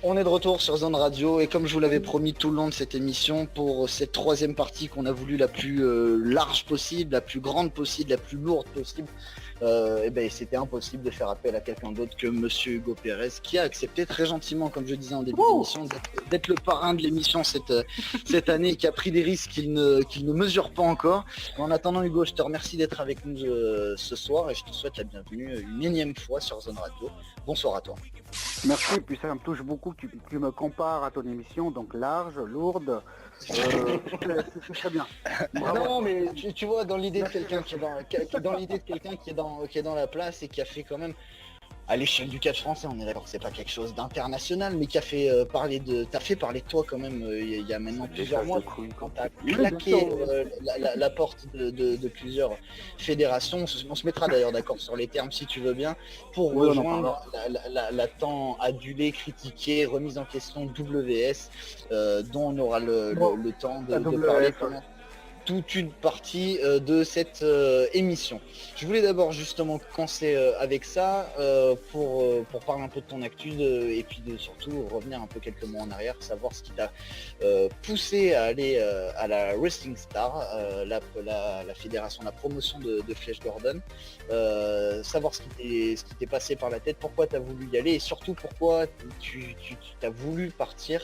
On est de retour sur Zone Radio et comme je vous l'avais promis tout le long de cette émission, pour cette troisième partie qu'on a voulu la plus large possible, la plus grande possible, la plus lourde possible, et ben c'était impossible de faire appel à quelqu'un d'autre que Monsieur Hugo Pérez, qui a accepté très gentiment, comme je disais en début d'émission, d'être le parrain de l'émission cette année et qui a pris des risques qu'il ne mesure pas encore. En attendant, Hugo, je te remercie d'être avec nous ce soir et je te souhaite la bienvenue une énième fois sur Zone Radio. Bonsoir à toi. Merci, puis ça me touche beaucoup que tu me compares à ton émission, donc large, lourde, c'est très bien. Bravo. Non mais tu vois, dans l'idée de quelqu'un qui est dans la place et qui a fait quand même à l'échelle du catch français, on est d'accord que c'est pas quelque chose d'international, mais qui a fait t'as fait parler de toi quand même il y a maintenant plusieurs mois quand t'as claqué la porte de plusieurs fédérations. On se mettra d'ailleurs d'accord sur les termes si tu veux bien, pour rejoindre la tant adulée, critiquée, remise en question WS, dont on aura le temps de parler pendant toute une partie de cette émission. Je voulais d'abord justement commencer avec ça pour parler un peu de ton actu et puis surtout revenir un peu quelques mois en arrière, savoir ce qui t'a poussé à aller à la Wrestling Star, la fédération, la promotion de Flash Gordon, savoir ce qui t'est passé par la tête, pourquoi tu as voulu y aller et surtout pourquoi tu as voulu partir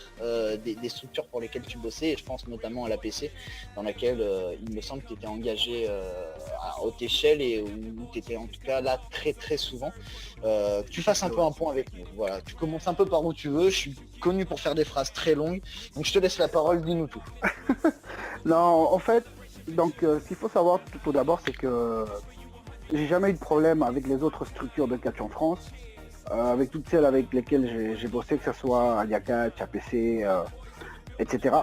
des structures pour lesquelles tu bossais, et je pense notamment à l'APC dans laquelle il me semble que tu étais engagé à haute échelle et où tu étais en tout cas là très très souvent. Que tu fasses un peu un point avec nous. Voilà, tu commences un peu par où tu veux. Je suis connu pour faire des phrases très longues, donc je te laisse la parole, dis-nous tout. Non, en fait, donc ce qu'il faut savoir tout d'abord, c'est que j'ai jamais eu de problème avec les autres structures de catch en France, avec toutes celles avec lesquelles j'ai bossé, que ce soit Aliacat, APC, etc.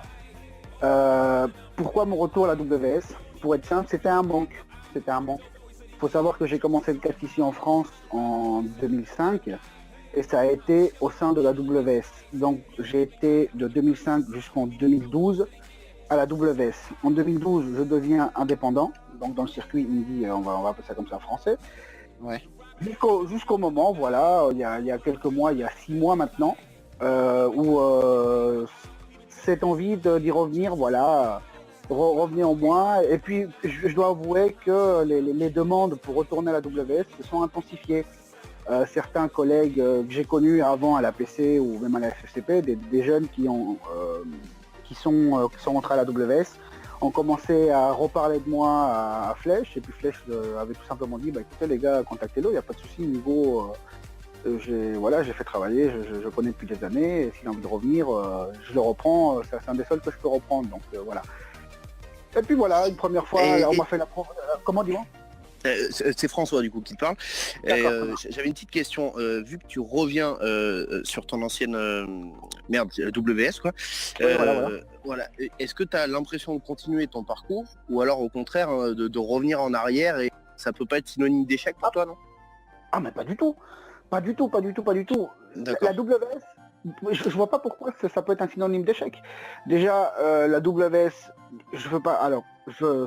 Pourquoi mon retour à la WS? Pour être simple, c'était un manque. Il faut savoir que j'ai commencé le catch ici en France en 2005 et ça a été au sein de la WS. Donc j'ai été de 2005 jusqu'en 2012 à la WS. En 2012, je deviens indépendant, donc dans le circuit indie, on va appeler ça comme ça en français. Ouais. Jusqu'au moment, voilà, il y a quelques mois, il y a 6 mois maintenant, où cette envie d'y revenir, voilà, revenait en moi. Et puis, je dois avouer que les demandes pour retourner à la WS se sont intensifiées. Certains collègues que j'ai connus avant à la PC ou même à la FFCP, des jeunes qui sont rentrés à la WS, ont commencé à reparler de moi à Flèche, et puis Flèche avait tout simplement dit, bah écoutez les gars, contactez-le, il n'y a pas de souci, niveau... j'ai fait travailler, je connais depuis des années, et s'il a envie de revenir, je le reprends, c'est un des seuls que je peux reprendre, donc voilà. Et puis voilà, une première fois, on m'a fait la... Comment, dis-moi? C'est François du coup qui te parle. J'avais une petite question, vu que tu reviens sur ton ancienne WS quoi. Voilà. Est-ce que tu as l'impression de continuer ton parcours ou alors au contraire de revenir en arrière et ça peut pas être synonyme d'échec pour toi, non? Ah mais pas du tout. Pas du tout. La WS, je vois pas pourquoi ça peut être un synonyme d'échec. Déjà, la WS, je veux pas. Alors,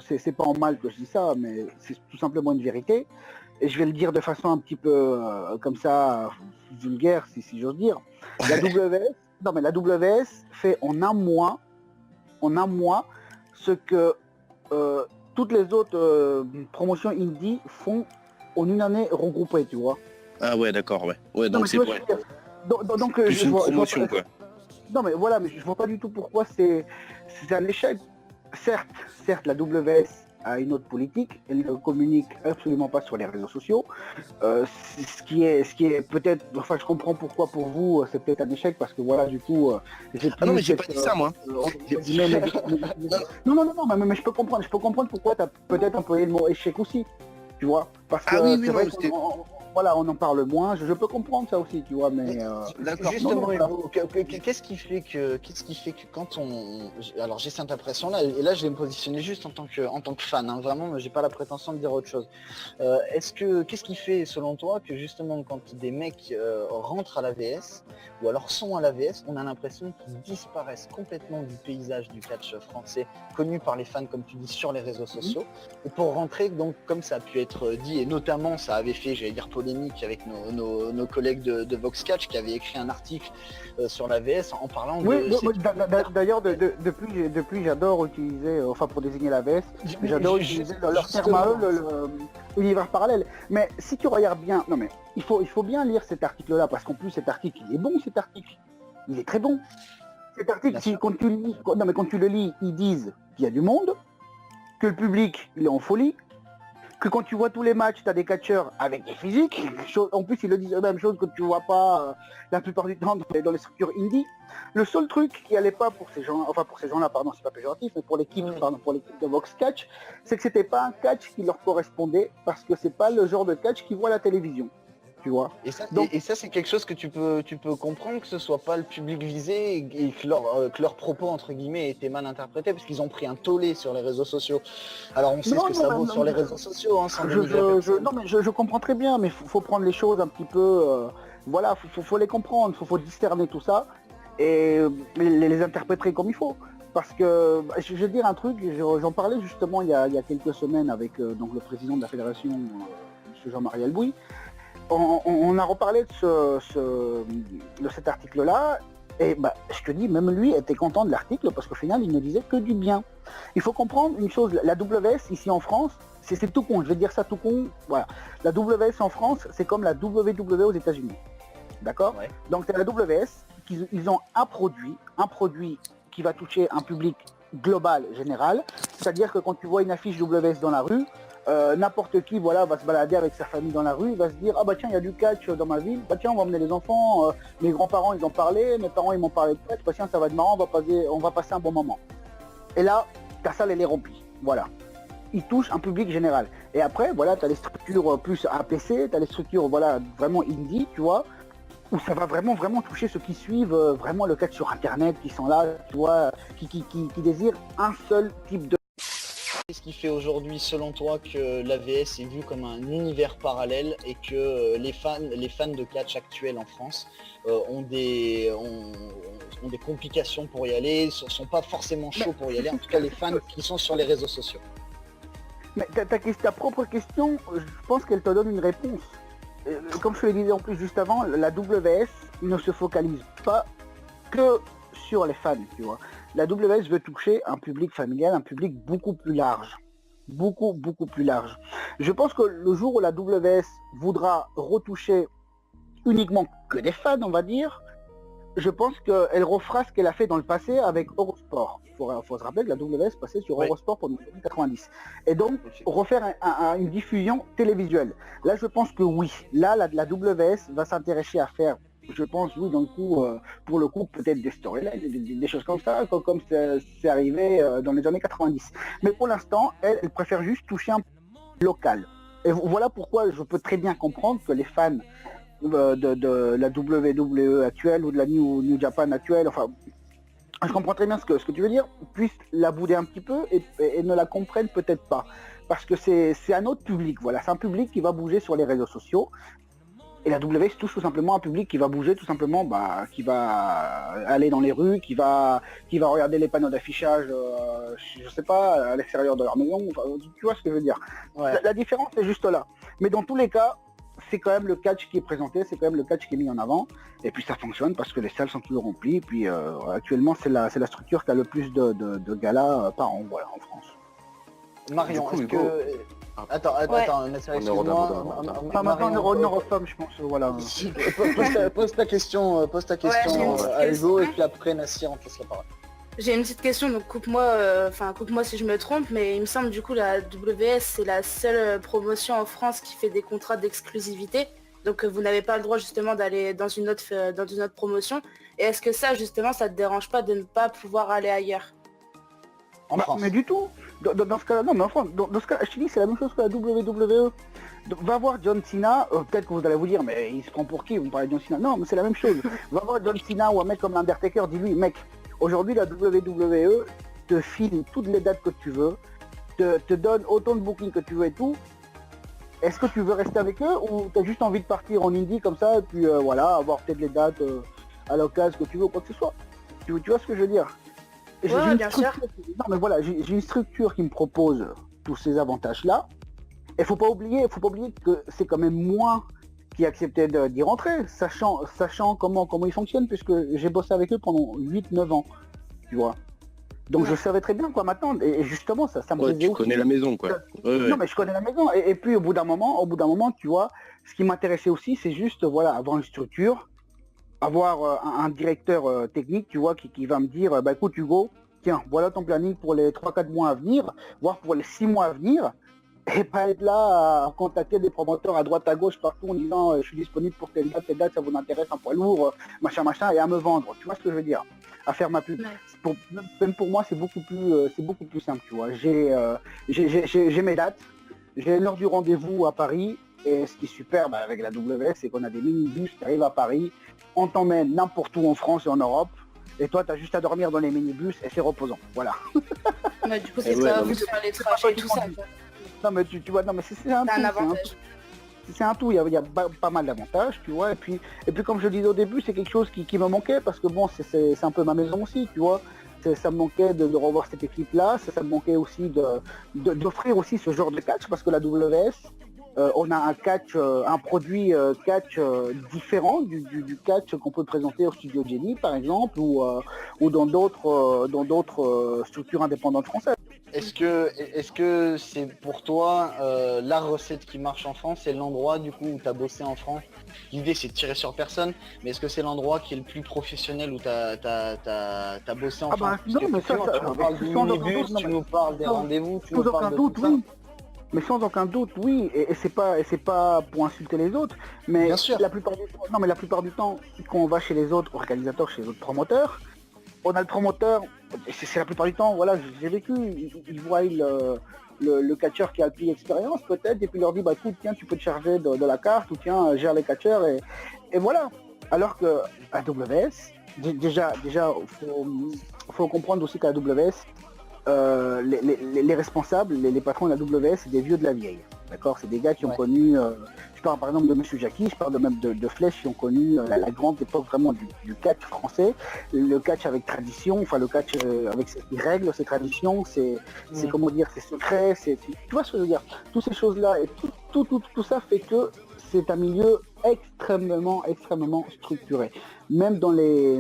c'est pas en mal que je dis ça, mais c'est tout simplement une vérité. Et je vais le dire de façon un petit peu comme ça, vulgaire, si j'ose dire. La la WS fait en un mois ce que toutes les autres promotions indie font en une année regroupée, tu vois. Ah ouais, d'accord, ouais. Ouais, donc c'est vrai. Donc plus une promotion, quoi. Non mais voilà, mais je vois pas du tout pourquoi c'est un échec. Certes, la WS a une autre politique, elle ne communique absolument pas sur les réseaux sociaux. Ce qui est peut-être, enfin je comprends pourquoi pour vous c'est peut-être un échec parce que voilà du coup. Non mais j'ai pas dit ça moi. Non, mais je peux comprendre pourquoi tu as peut-être employé le mot échec aussi, tu vois. Parce que c'est vrai voilà, on en parle moins, je peux comprendre ça aussi, tu vois, mais... D'accord, justement, qu'est-ce qui fait que quand on... Alors j'ai cette impression-là, et là je vais me positionner juste en tant que fan, hein, vraiment, j'ai pas la prétention de dire autre chose. Qu'est-ce qui fait, selon toi, que justement quand des mecs rentrent à la VS, ou alors sont à la VS, on a l'impression qu'ils disparaissent complètement du paysage du catch français, connu par les fans, comme tu dis, sur les réseaux sociaux, et pour rentrer, donc, comme ça a pu être dit et notamment ça avait fait, j'allais dire, polémique avec nos collègues de Vox Catch qui avaient écrit un article sur la VS en parlant Oui, de... d'ailleurs, depuis j'adore utiliser, enfin pour désigner la VS, j'adore utiliser leur terme à eux, l'univers parallèle. Mais si tu regardes bien, non mais il faut bien lire cet article-là, parce qu'en plus cet article, il est bon cet article. Il est très bon. Cet article, quand tu le lis, ils disent qu'il y a du monde, que le public il est en folie, que quand tu vois tous les matchs, tu as des catcheurs avec des physiques. En plus, ils le disent la même chose que tu vois pas la plupart du temps dans les structures indie. Le seul truc qui allait pas pour ces gens, enfin pour ces gens-là, pardon, c'est pas péjoratif, mais pour l'équipe, pour l'équipe de Vox Catch, c'est que c'était pas un catch qui leur correspondait, parce que c'est pas le genre de catch qu'ils voient à la télévision. Tu vois. Et ça c'est quelque chose que tu peux comprendre, que ce soit pas le public visé et que leurs propos entre guillemets étaient mal interprétés parce qu'ils ont pris un tollé sur les réseaux sociaux. Alors on sait ce que ça vaut sur les réseaux sociaux. Hein, je comprends très bien, mais faut prendre les choses un petit peu. Voilà, faut les comprendre, faut discerner tout ça et les interpréter comme il faut. Parce que je vais dire un truc, j'en parlais justement il y a quelques semaines avec donc le président de la fédération, M. Jean-Marie Albouy. On a reparlé de cet article-là, et je te dis, même lui était content de l'article, parce qu'au final, il ne disait que du bien. Il faut comprendre une chose, la WS, ici en France, c'est tout con, je vais dire ça tout con, voilà. La WS en France, c'est comme la WWE aux États-Unis. D'accord ? Ouais. Donc c'est la WS, ils ont un produit qui va toucher un public global, général, c'est-à-dire que quand tu vois une affiche WS dans la rue, n'importe qui va se balader avec sa famille dans la rue, il va se dire ah bah tiens il y a du catch dans ma ville, bah tiens on va emmener les enfants, mes grands-parents ils en parlaient, mes parents ils m'ont parlé de catch, bah tiens ça va être marrant, on va passer un bon moment. Et là ta salle elle est remplie, voilà. Il touche un public général. Et après voilà t'as les structures plus APC, t'as les structures voilà vraiment indie, tu vois, où ça va vraiment toucher ceux qui suivent vraiment le catch sur internet, qui sont là, tu vois, qui désirent un seul type de... Qu'est-ce qui fait aujourd'hui, selon toi, que l'AVS est vu comme un univers parallèle et que les fans de catch actuels en France ont des complications pour y aller, ne sont pas forcément chauds pour y aller, en tout cas les fans qui sont sur les réseaux sociaux? Mais ta propre question, je pense qu'elle te donne une réponse. Comme je te le disais en plus juste avant, la WS ne se focalise pas que sur les fans, tu vois. La WS veut toucher un public familial, un public beaucoup plus large. Beaucoup plus large. Je pense que le jour où la WS voudra retoucher uniquement que des fans, on va dire, je pense qu'elle refera ce qu'elle a fait dans le passé avec Eurosport. Il faut se rappeler que la WS passait sur Eurosport pendant les années 90. Et donc, refaire une diffusion télévisuelle. Là, je pense que oui. Là, la WS va s'intéresser à faire, je pense, oui, dans le coup, pour le coup, peut-être des storylines, des choses comme ça, comme c'est arrivé dans les années 90. Mais pour l'instant, elle préfère juste toucher un local. Et voilà pourquoi je peux très bien comprendre que les fans de la WWE actuelle ou de la New Japan actuelle, enfin, je comprends très bien ce que tu veux dire, puissent la bouder un petit peu et ne la comprennent peut-être pas. Parce que c'est un autre public, voilà, c'est un public qui va bouger sur les réseaux sociaux. Et la WS touche tout simplement un public qui va bouger tout simplement, qui va aller dans les rues, qui va regarder les panneaux d'affichage, je sais pas, à l'extérieur de leur maison, enfin, tu vois ce que je veux dire. Ouais. La différence est juste là. Mais dans tous les cas, c'est quand même le catch qui est présenté, c'est quand même le catch qui est mis en avant. Et puis ça fonctionne parce que les salles sont toujours remplies. Et puis actuellement, c'est la structure qui a le plus de galas par an, voilà, en France. Marion, est-ce que... Attends, excuse-moi. Maintenant, Eurofemme, je pense, voilà. Pose ta question à Hugo et puis après Nassir, on te laisse la parole. J'ai une petite question, donc coupe-moi si je me trompe, mais il me semble du coup la WS c'est la seule promotion en France qui fait des contrats d'exclusivité, donc vous n'avez pas le droit justement d'aller dans une autre promotion. Et est-ce que ça justement ça te dérange pas de ne pas pouvoir aller ailleurs? En France. Mais du tout. Dans ce cas-là, non, mais en France, dans ce cas-là, je te dis, c'est la même chose que la WWE. Donc, va voir John Cena, peut-être que vous allez vous dire, mais il se prend pour qui? Vous me parlez de John Cena. Non, mais c'est la même chose. Va voir John Cena ou un mec comme l'Undertaker, dis-lui, mec, aujourd'hui la WWE te file toutes les dates que tu veux, te donne autant de bookings que tu veux et tout. Est-ce que tu veux rester avec eux ou tu as juste envie de partir en indie comme ça et puis voilà, avoir peut-être les dates à l'occasion que tu veux ou quoi que ce soit? Tu vois ce que je veux dire? Ouais, bien sûr. Non mais voilà, j'ai une structure qui me propose tous ces avantages-là. Et faut pas oublier que c'est quand même moi qui acceptais d'y rentrer, sachant comment ils fonctionnent, puisque j'ai bossé avec eux pendant 8-9 ans, tu vois. Donc je savais très bien quoi m'attendre, et justement ça me plaisait tu aussi. connais la maison, quoi. Non mais je connais la maison, et puis au bout d'un moment, tu vois, ce qui m'intéressait aussi, c'est juste, voilà, avoir une structure, avoir un directeur technique, tu vois, qui va me dire, bah écoute Hugo, tiens, voilà ton planning pour les 3-4 mois à venir, voire pour les 6 mois à venir, et pas être là à contacter des promoteurs à droite à gauche partout en disant je suis disponible pour telle date, ça vous intéresse, un poids lourd, machin, et à me vendre, tu vois ce que je veux dire, à faire ma pub. Même pour moi c'est beaucoup plus simple, tu vois. J'ai mes dates, j'ai l'heure du rendez-vous à Paris, et ce qui est super avec la WS, c'est qu'on a des minibus qui arrivent à Paris, on t'emmène n'importe où en France et en Europe, et toi tu as juste à dormir dans les minibus et c'est reposant, voilà. Du coup c'est ça, vous faire les trajets et tout ça. Non mais tu vois, non mais c'est un avantage. C'est un tout, il y a pas mal d'avantages, tu vois, et puis comme je le disais au début, c'est quelque chose qui me manquait, parce que bon, c'est un peu ma maison aussi, tu vois, ça me manquait de revoir cette équipe-là, ça me manquait aussi d'offrir aussi ce genre de catch, parce que la WS, on a un produit catch différent du catch qu'on peut présenter au studio Jenny, par exemple, ou dans d'autres structures indépendantes françaises. Est-ce que c'est pour toi la recette qui marche en France, c'est l'endroit du coup où tu as bossé en France? L'idée c'est de tirer sur personne, mais est-ce que c'est l'endroit qui est le plus professionnel où tu as bossé en France? Non, mais ça, tu nous parles du minibus, tu nous parles des rendez-vous, tu nous parles de tout ça. Mais sans aucun doute, oui, et c'est pas pour insulter les autres, mais bien sûr. La plupart du temps, quand on va chez les autres organisateurs, chez les autres promoteurs, on a le promoteur, c'est la plupart du temps, voilà, j'ai vécu, ils voient le catcheur qui a le plus d'expérience peut-être, et puis il leur dit, bah écoute, tiens, tu peux te charger de la carte, ou tiens, gère les catcheurs, et voilà. Alors que à WS, déjà, faut comprendre aussi qu'à WS, les responsables, les patrons de la WS, c'est des vieux de la vieille. D'accord, c'est des gars qui ont connu, je parle par exemple de Monsieur Jackie, je parle même de Flèche, qui ont connu la grande époque vraiment du catch français, le catch avec tradition, enfin le catch avec ses règles, ses traditions, c'est comment dire, ses secrets, tu vois ce que je veux dire, toutes ces choses-là, et tout ça fait que c'est un milieu extrêmement structuré. Même dans les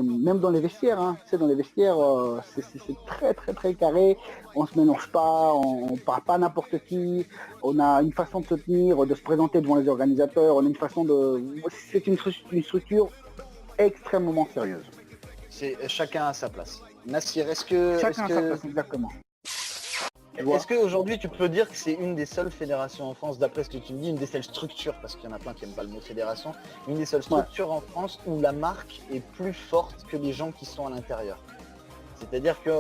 vestiaires, hein. Tu sais, dans les vestiaires, c'est très très carré. On se mélange pas, on parle pas n'importe qui. On a une façon de se tenir, de se présenter devant les organisateurs. On a une façon c'est une structure extrêmement sérieuse. C'est chacun à sa place. Nassir, chacun à sa place, exactement. Est-ce qu'aujourd'hui tu peux dire que c'est une des seules fédérations en France, d'après ce que tu me dis, une des seules structures, parce qu'il y en a plein qui n'aiment pas le mot fédération, une des seules structures en France où la marque est plus forte que les gens qui sont à l'intérieur? C'est-à-dire que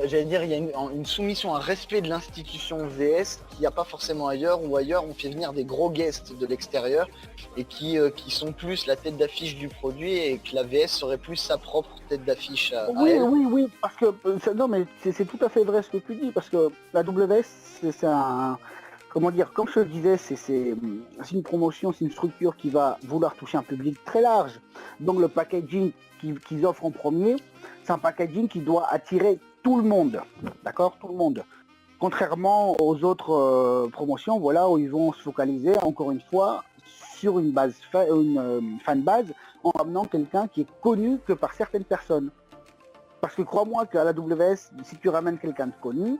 j'allais dire, il y a une soumission, un respect de l'institution VS qu'il n'y a pas forcément ailleurs, où ailleurs on fait venir des gros guests de l'extérieur et qui sont plus la tête d'affiche du produit, et que la VS serait plus sa propre tête d'affiche à elle. Oui, parce que non mais c'est tout à fait vrai ce que tu dis, parce que la WS c'est un, comment dire, comme je le disais, c'est une promotion, c'est une structure qui va vouloir toucher un public très large. Donc le packaging qu'ils offrent en premier, c'est un packaging qui doit attirer tout le monde, d'accord, tout le monde. Contrairement aux autres promotions, voilà, où ils vont se focaliser encore une fois sur une fan base, en ramenant quelqu'un qui est connu que par certaines personnes. Parce que crois-moi qu'à la WS, si tu ramènes quelqu'un de connu,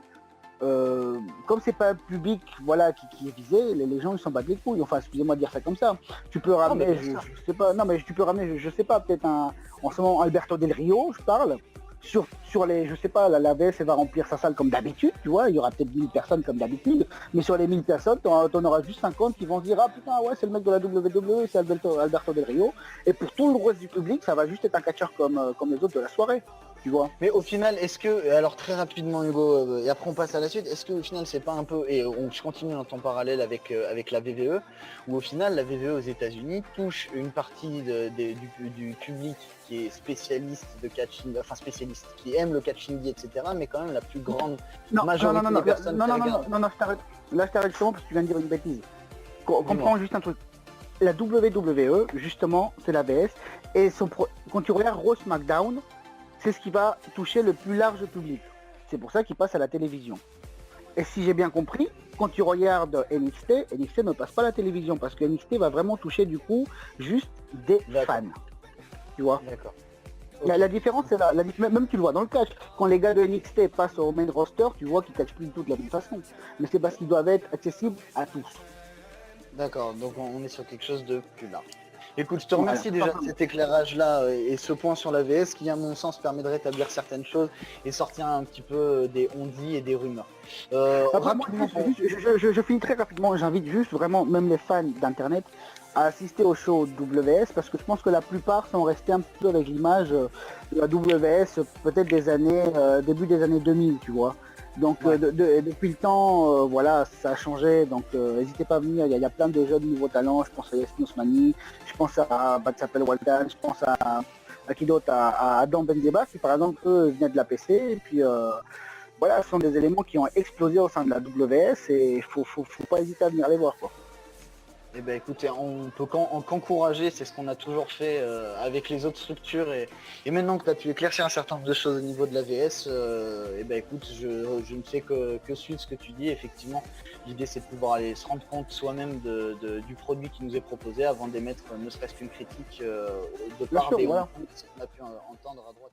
comme c'est pas un public, voilà, qui est visé, les gens ils s'en battent les couilles. Enfin, excusez-moi de dire ça comme ça. Tu peux ramener, je sais pas, non mais tu peux ramener, je sais pas, peut-être en ce moment Alberto Del Rio, je parle. Sur les, je sais pas, la VS elle va remplir sa salle comme d'habitude, tu vois, il y aura peut-être 1000 personnes comme d'habitude, mais sur les 1000 personnes, t'en auras juste 50 qui vont se dire, ah putain, ouais, c'est le mec de la WWE, c'est Alberto Del Rio, et pour tout le reste du public, ça va juste être un catcheur comme les autres de la soirée, tu vois. Mais au final, est-ce que, alors très rapidement Hugo, et après on passe à la suite, est-ce qu'au final c'est pas un peu, et je continue dans ton parallèle avec la VVE, où au final la VVE aux États-Unis touche une partie du public qui est spécialiste de catching, enfin spécialiste, qui aime le catch indie, etc., mais quand même la plus grande majorité des personnes qui regardent. Non, je t'arrête. Là, je t'arrête justement parce que tu viens de dire une bêtise. Comprends juste un truc. La WWE, justement, c'est la VS, et quand tu regardes Raw SmackDown, c'est ce qui va toucher le plus large public. C'est pour ça qu'il passe à la télévision. Et si j'ai bien compris, quand tu regardes NXT ne passe pas à la télévision parce que NXT va vraiment toucher du coup juste des fans. Tu vois. D'accord. La différence, c'est même tu le vois dans le catch. Quand les gars de NXT passent au main roster, tu vois qu'ils catchent plus du tout de la même façon. Mais c'est parce qu'ils doivent être accessibles à tous. D'accord, donc on est sur quelque chose de plus large. Écoute, je te remercie déjà de cet éclairage-là et ce point sur la VS qui, à mon sens, permet de rétablir certaines choses et sortir un petit peu des on-dit et des rumeurs. Je finis très rapidement, j'invite juste vraiment même les fans d'internet à assister au show WS parce que je pense que la plupart sont restés un peu avec l'image de la WS peut-être des années, début des années 2000, tu vois. Donc depuis le temps, voilà, ça a changé, donc n'hésitez pas à venir, il y a plein de jeunes nouveaux talents, je pense à Yasmin Osmani, je pense à Batsapel Waldan, je pense à qui d'autre, à Adam Benzeba, qui par exemple eux venaient de la PC, et puis voilà, ce sont des éléments qui ont explosé au sein de la WS et il faut pas hésiter à venir les voir, quoi. Eh ben écoutez, on peut qu'encourager, c'est ce qu'on a toujours fait avec les autres structures et maintenant que tu as pu éclaircir un certain nombre de choses au niveau de la VS, eh ben écoute, je ne sais que suivre ce que tu dis. Effectivement, l'idée c'est de pouvoir aller se rendre compte soi-même du produit qui nous est proposé avant d'émettre ne serait-ce qu'une critique de part des qu'on a pu entendre à droite.